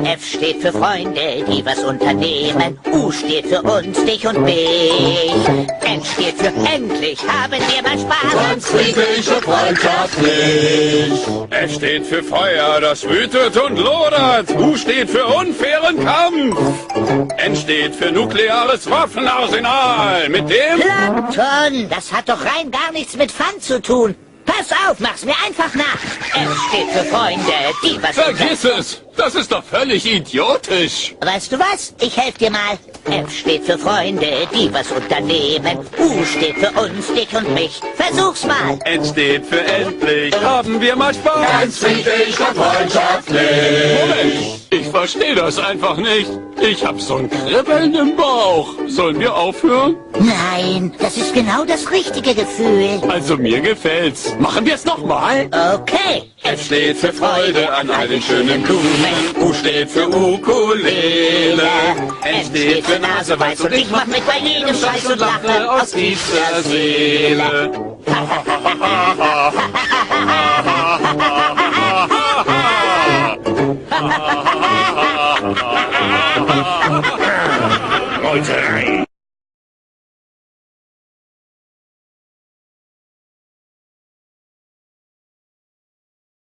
F steht für Freunde, die was unternehmen. U steht für uns, dich und mich. N steht für endlich, haben wir mal Spaß. Ganz friedlich und freundschaftlich. S steht für Feuer, das wütet und lodert. U steht für unfairen Kampf. N steht für nukleares Waffenarsenal. Mit dem... Plankton, das hat doch rein gar nichts mit Fun zu tun. Pass auf, mach's mir einfach nach. F steht für Freunde, die was... Vergiss es! Das ist doch völlig idiotisch. Weißt du was? Ich helf dir mal. F steht für Freunde, die was unternehmen. U steht für uns, dich und mich. Versuch's mal. N steht für endlich. Haben wir mal Spaß. Ganz friedlich und freundschaftlich. Moment, ich verstehe das einfach nicht. Ich hab so ein Kribbeln im Bauch. Sollen wir aufhören? Nein, das ist genau das richtige Gefühl. Also mir gefällt's. Machen wir es nochmal? Okay. F steht für Freude an all den schönen Blumen. U steht für Ukulele. N steht für Naseweiß und ich mach mit bei jedem Scheiß und lache aus tiefster Seele. Meuterei.